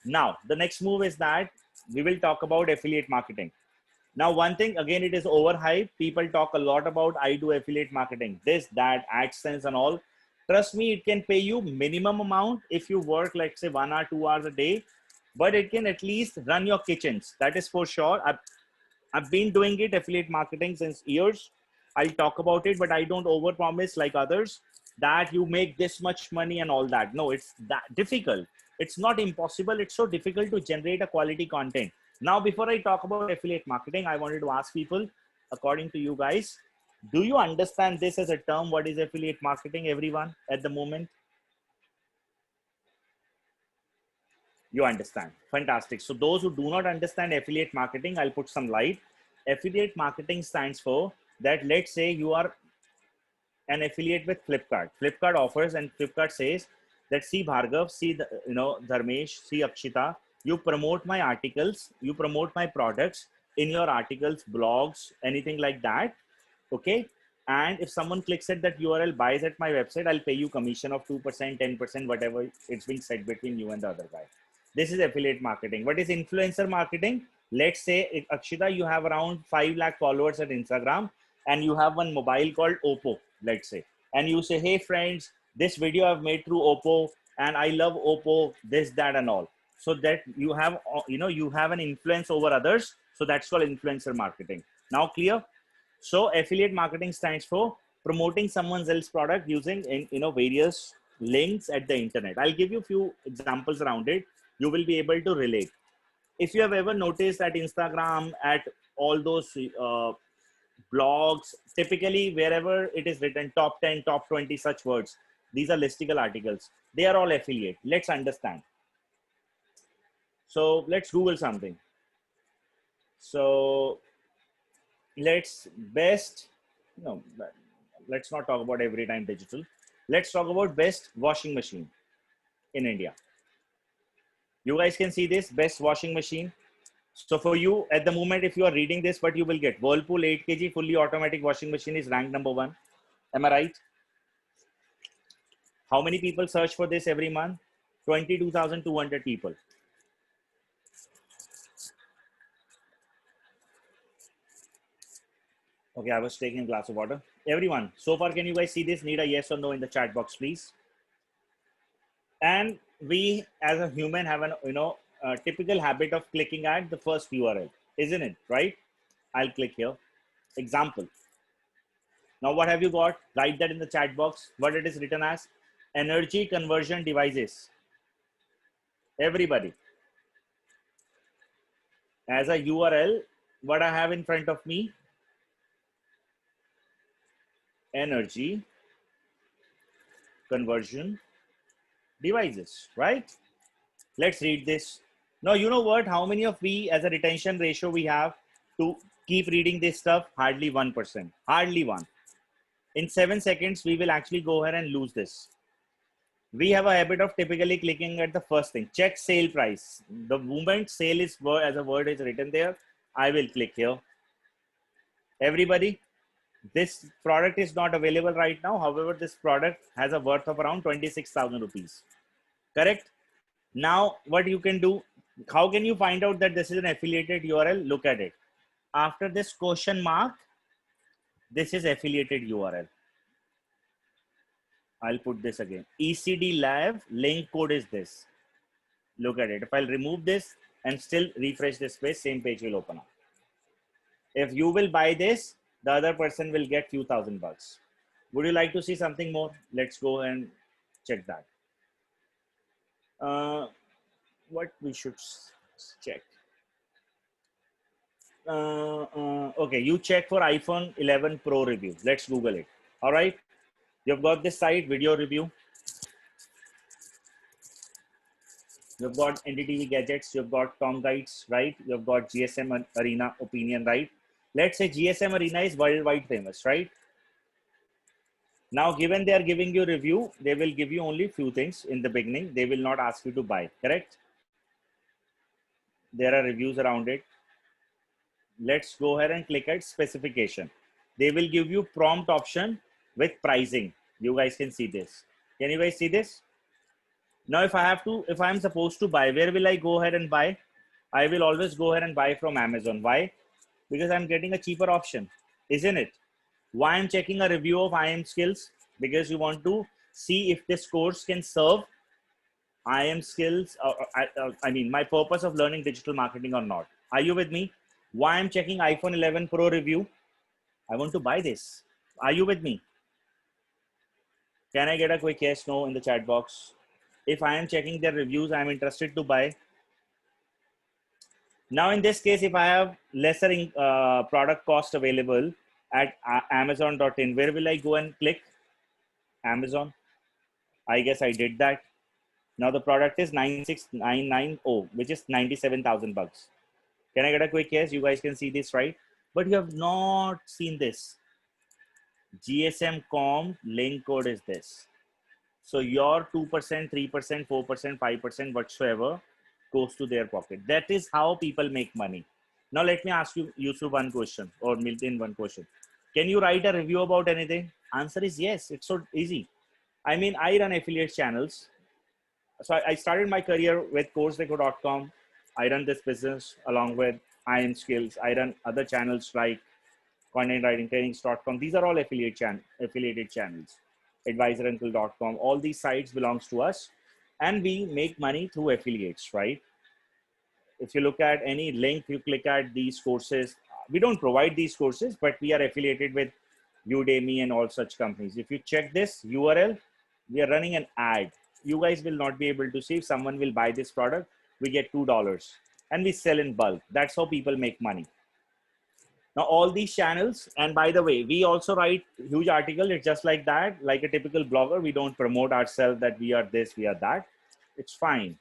Now, the next move is that we will talk about affiliate marketing. Now, one thing, again, it is overhyped. People talk a lot about I do affiliate marketing, this, that, AdSense and all. Trust me, it can pay you minimum amount if you work, like say 1 or 2 hours a day, but it can at least run your kitchens. That is for sure. I've been doing it, affiliate marketing, since years. I'll talk about it, but I don't overpromise like others that you make this much money and all that. No, it's that difficult. It's not impossible. It's so difficult to generate a quality content. Now, before I talk about affiliate marketing, I wanted to ask people, according to you guys, do you understand this as a term? What is affiliate marketing, everyone, at the moment? You understand. Fantastic. So those who do not understand affiliate marketing, I'll put some light. Affiliate marketing stands for that, let's say you are an affiliate with Flipkart. Flipkart offers, and Flipkart says that, see Bhargav, see Dharmesh, see Akshita, you promote my articles, you promote my products in your articles, blogs, anything like that. Okay. And if someone clicks at that URL, buys at my website, I'll pay you commission of 2%, 10%, whatever it's being said between you and the other guy. This is affiliate marketing. What is influencer marketing? Let's say, Akshita, you have around 5 lakh followers at Instagram and you have one mobile called Oppo, let's say. And you say, hey friends, this video I've made through Oppo and I love Oppo, this, that, and all. So that you have, you have an influence over others. So that's called influencer marketing. Now clear? So affiliate marketing stands for promoting someone else's product using various links at the internet. I'll give you a few examples around it. You will be able to relate. If you have ever noticed at Instagram, at all those blogs, typically wherever it is written top 10, top 20 such words, these are listicle articles. They are all affiliate. Let's understand. So let's Google something. So let's let's not talk about every time digital. Let's talk about best washing machine in India. You guys can see this best washing machine. So for you at the moment, if you are reading this, what you will get, Whirlpool 8 kg fully automatic washing machine is ranked number 1. Am I right? How many people search for this every month? 22,200 people. Okay, I was taking a glass of water. Everyone, so far, can you guys see this? Need a yes or no in the chat box, please. And we, as a human, have an typical habit of clicking at the first URL, isn't it? Right? I'll click here. Example. Now, what have you got? Write that in the chat box. What it is written as? Energy conversion devices. Everybody. As a URL, what I have in front of me? Energy conversion devices, right? Let's read this. Now, you know what? How many of we as a retention ratio we have to keep reading this stuff? Hardly 1%. Hardly one. In 7 seconds, we will actually go ahead and lose this. We have a habit of typically clicking at the first thing. Check sale price. The moment sale is as a word is written there, I will click here. Everybody, this product is not available right now. However, this product has a worth of around 26,000 rupees. Correct? Now, what you can do, how can you find out that this is an affiliated URL? Look at it. After this question mark, this is affiliated URL. I'll put this again. ECD Live link code is this. Look at it. If I'll remove this and still refresh this page, same page will open up. If you will buy this, The other person will get few thousand bucks. Would you like to see something more? Let's go and check that. What we should check. Okay, you check for iPhone 11 Pro review. Let's Google it. All right. You've got this site, video review. You've got NDTV gadgets. You've got Tom Guides, right? You've got GSM Arena opinion, right? Let's say GSM Arena is worldwide famous, right? Now, given they are giving you review, they will give you only few things in the beginning. They will not ask you to buy, correct? There are reviews around it. Let's go ahead and click at specification. They will give you prompt option with pricing. You guys can see this. Can you guys see this? Now, if I'm supposed to buy, where will I go ahead and buy? I will always go ahead and buy from Amazon. Why? Because I'm getting a cheaper option, isn't it? Why I'm checking a review of IM skills? Because you want to see if this course can serve IM skills. I mean, my purpose of learning digital marketing or not. Are you with me? Why I'm checking iPhone 11 Pro review? I want to buy this. Are you with me? Can I get a quick yes, no in the chat box? If I am checking their reviews, I'm interested to buy. Now, in this case, if I have lesser product cost available at Amazon.in, where will I go and click? Amazon. I guess I did that. Now the product is 96990, which is 97,000 bucks. Can I get a quick yes? You guys can see this, right? But you have not seen this. GSM.com link code is this. So your 2%, 3%, 4%, 5%, whatsoever goes to their pocket. That is how people make money. Now let me ask you, Yusuf, one question, or Milton, one question. Can you write a review about anything? Answer is yes. It's so easy. I mean, I run affiliate channels. So I started my career with CourseDeco.com. I run this business along with IM Skills. I run other channels like Content Writing Trainings.com. These are all affiliated channels. AdvisorUncle.com. All these sites belongs to us, and we make money through affiliates, right? If you look at any link, you click at these courses. We don't provide these courses, but we are affiliated with Udemy and all such companies. If you check this URL, we are running an ad. You guys will not be able to see. If someone will buy this product, we get $2 and we sell in bulk. That's how people make money. Now, all these channels, and by the way, we also write huge articles. It's just like that, like a typical blogger. We don't promote ourselves that we are this, we are that. It's fine.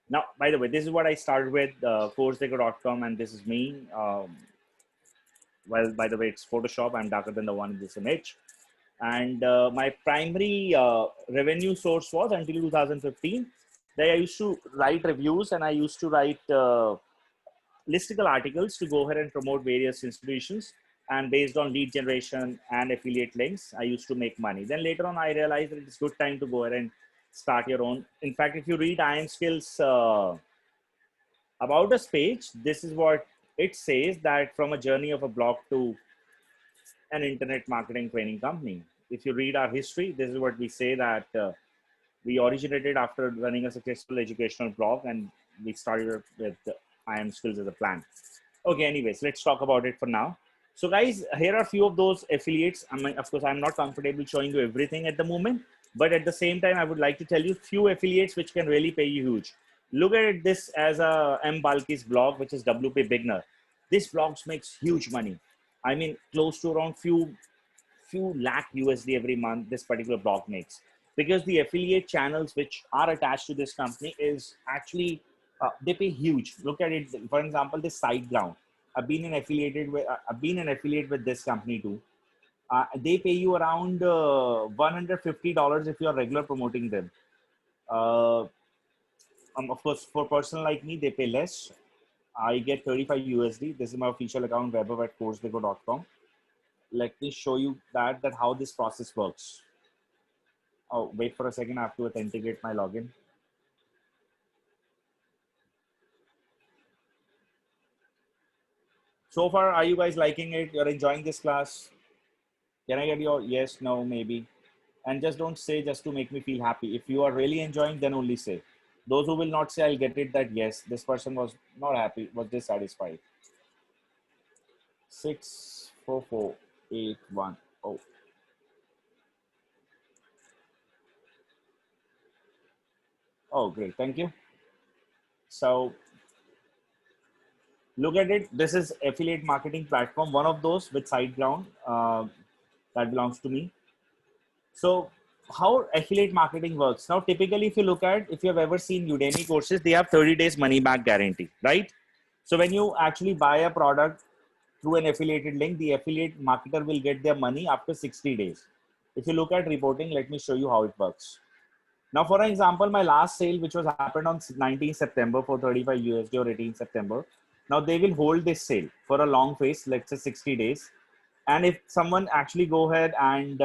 Now, by the way, this is what I started with, CourseDeco.com, and this is me. Well, by the way, it's Photoshop. I'm darker than the one in this image. And my primary revenue source was until 2015. There I used to write reviews and I used to write listicle articles to go ahead and promote various institutions. And based on lead generation and affiliate links, I used to make money. Then later on, I realized that it's good time to go ahead and start your own. In fact, if you read IM Skills about us page, this is what it says, that from a journey of a blog to an internet marketing training company. If you read our history, this is what we say, that we originated after running a successful educational blog, and we started with IM Skills as a plan. Okay, anyways, let's talk about it for now. So guys, here are a few of those affiliates. I mean, of course, I'm not comfortable showing you everything at the moment, but at the same time, I would like to tell you few affiliates which can really pay you huge. Look at this as a M. Balki's blog, which is WP Beginner. This blog makes huge money. I mean, close to around few lakh USD every month this particular blog makes, because the affiliate channels which are attached to this company is actually, they pay huge. Look at it. For example, this SiteGround. I've been an affiliate with this company too. They pay you around $150 if you're regular promoting them. Of course, for a person like me, they pay less. I get 35 USD. This is my official account, webber at coursedeco.com. Let me show you that how this process works. Oh, wait for a second. I have to authenticate my login. So far, are you guys liking it? You're enjoying this class? Can I get your yes, no, maybe? And just don't say just to make me feel happy. If you are really enjoying, then only say. Those who will not say, I'll get it that yes, this person was not happy, was dissatisfied. 6 4481. Oh, great. Thank you. So look at it. This is affiliate marketing platform, one of those with SiteGround that belongs to me. So how affiliate marketing works now? Typically, if you look at, if you have ever seen Udemy courses, they have 30 days money back guarantee, right? So when you actually buy a product through an affiliated link, the affiliate marketer will get their money after 60 days. If you look at reporting, let me show you how it works. Now, for an example, my last sale, which was happened on 19 September for 35 USD or 18 September. Now they will hold this sale for a long phase, let's say 60 days. And if someone actually go ahead and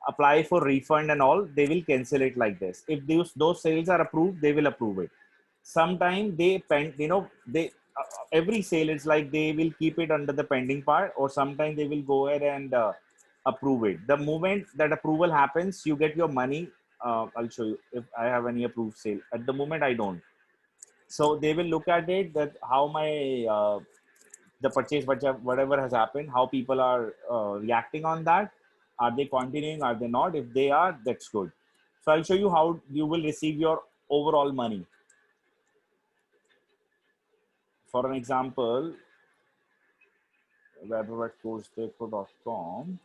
apply for refund and all, they will cancel it like this. If those sales are approved, they will approve it. Sometime they pen, they every sale is like they will keep it under the pending part, or sometime they will go ahead and approve it. The moment that approval happens, you get your money. I'll show you if I have any approved sale. At the moment, I don't. So they will look at it, that how my the purchase, whatever has happened, how people are reacting on that. Are they continuing? Are they not? If they are, that's good. So I'll show you how you will receive your overall money. For an example, webcoachdeco.com.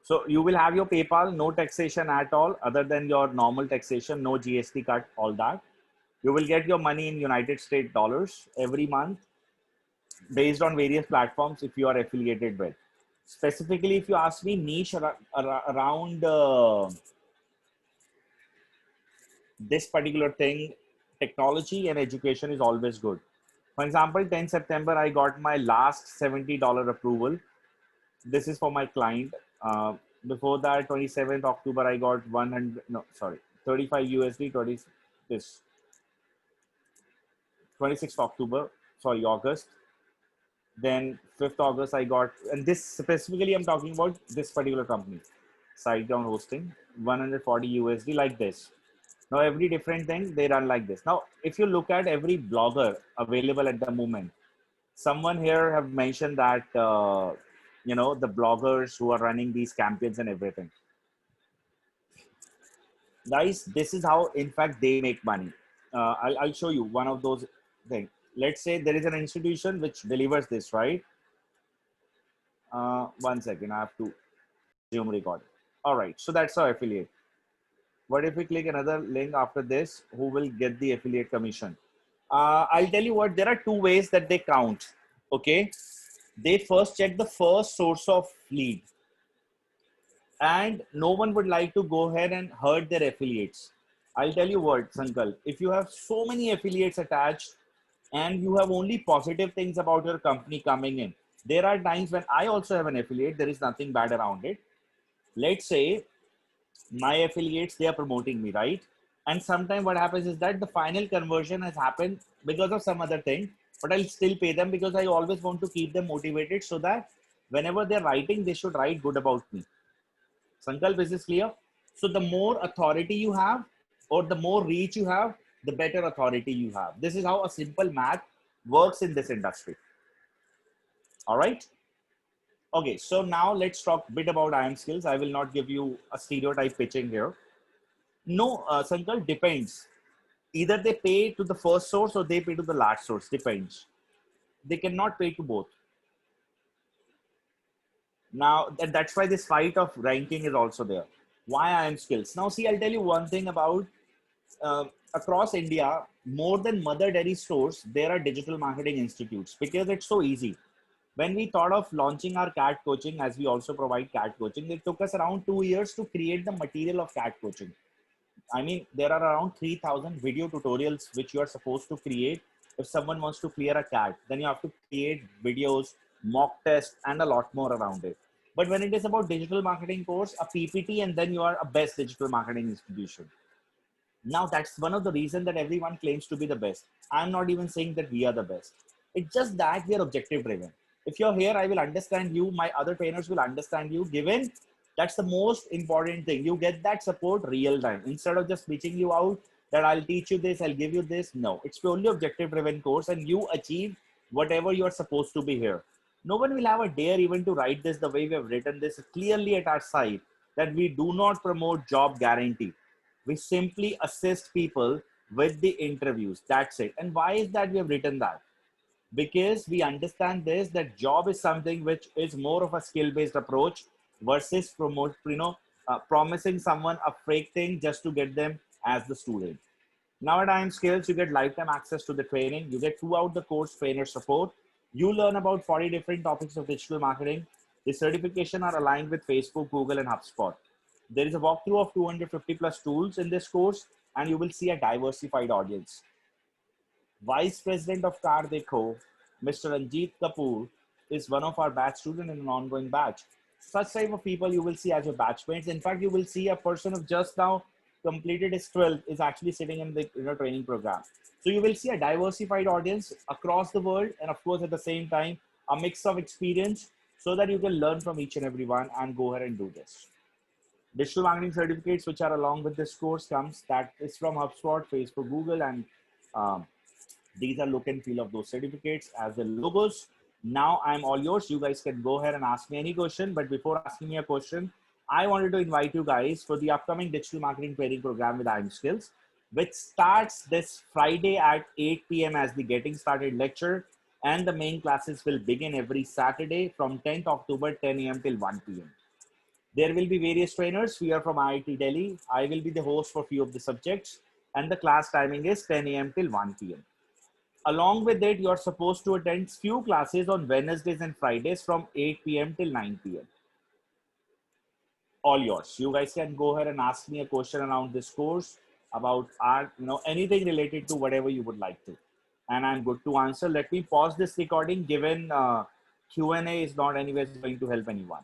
So you will have your PayPal, no taxation at all, other than your normal taxation, no GST cut, all that. You will get your money in United States dollars every month based on various platforms if you are affiliated with. Specifically, if you ask me, niche around this particular thing, technology and education is always good. For example, 10 September, I got my last $70 approval. This is for my client. Before that, 27th October, I got 100, no, sorry, 35 USD, 20, this 26th October, sorry, August. Then 5th August, I got, and this specifically, I'm talking about this particular company, SiteGround Hosting, 140 USD, like this. Now, every different thing, they run like this. Now, if you look at every blogger available at the moment, someone here have mentioned that, the bloggers who are running these campaigns and everything. Guys, this is how, in fact, they make money. I'll show you one of those things. Let's say there is an institution which delivers this, right? 1 second, I have to Zoom record. All right, so that's our affiliate. What if we click another link after this? Who will get the affiliate commission? I'll tell you what, there are two ways that they count. Okay. They first check the first source of lead. And no one would like to go ahead and hurt their affiliates. I'll tell you what, Sankalp, if you have so many affiliates attached and you have only positive things about your company coming in, there are times when I also have an affiliate, there is nothing bad around it. Let's say my affiliates, they are promoting me, right? And sometimes what happens is that the final conversion has happened because of some other thing, but I'll still pay them because I always want to keep them motivated so that whenever they're writing, they should write good about me. Sankalp, is this clear? So the more authority you have or the more reach you have, the better authority you have. This is how a simple math works in this industry. All right. Okay, so now let's talk a bit about iamSkills. I will not give you a stereotype pitching here. No, Sankalp, depends. Either they pay to the first source or they pay to the last source, depends. They cannot pay to both. Now, that's why this fight of ranking is also there. Why iamSkills? Now, see, I'll tell you one thing about across India, more than mother dairy stores, there are digital marketing institutes because it's so easy. When we thought of launching our CAT coaching, as we also provide CAT coaching, it took us around 2 years to create the material of CAT coaching. I mean, there are around 3,000 video tutorials which you are supposed to create. If someone wants to clear a CAT, then you have to create videos, mock tests, and a lot more around it. But when it is about digital marketing course, a PPT, and then you are a best digital marketing institution. Now, that's one of the reasons that everyone claims to be the best. I'm not even saying that we are the best. It's just that we are objective driven. If you're here, I will understand you. My other trainers will understand you, given that's the most important thing. You get that support real time instead of just pitching you out that I'll teach you this, I'll give you this. No, it's purely objective driven course and you achieve whatever you're supposed to be here. No one will have a dare even to write this the way we have written this clearly at our site, that we do not promote job guarantee. We simply assist people with the interviews. That's it. And why is that we have written that? Because we understand this, that job is something which is more of a skill based approach versus promising someone a fake thing just to get them as the student. Now at IM Skills, you get lifetime access to the training. You get throughout the course trainer support. You learn about 40 different topics of digital marketing. The certification are aligned with Facebook, Google, and HubSpot. There is a walkthrough of 250 plus tools in this course, and you will see a diversified audience. Vice President of Car Dekho, Mr. Ranjit Kapoor, is one of our batch students in an ongoing batch. Such type of people you will see as your batchmates. In fact, you will see a person who just now completed his 12th is actually sitting in the training program. So you will see a diversified audience across the world, and of course at the same time a mix of experience, so that you can learn from each and every one and go ahead and do this. Digital marketing certificates which are along with this course comes, that is from HubSpot, Facebook, Google, and um, these are look and feel of those certificates as the logos. Now I'm all yours. You guys can go ahead and ask me any question. But before asking me a question, I wanted to invite you guys for the upcoming digital marketing training program with IM Skills, which starts this Friday at 8 p.m. as the Getting Started lecture. And the main classes will begin every Saturday from 10th October, 10 a.m. till 1 p.m. There will be various trainers. We are from IIT Delhi. I will be the host for a few of the subjects. And the class timing is 10 a.m. till 1 p.m. Along with it, you're supposed to attend few classes on Wednesdays and Fridays from 8 p.m. till 9 p.m. All yours. You guys can go ahead and ask me a question around this course about art, anything related to whatever you would like to. And I'm good to answer. Let me pause this recording, given Q&A is not anyways going to help anyone.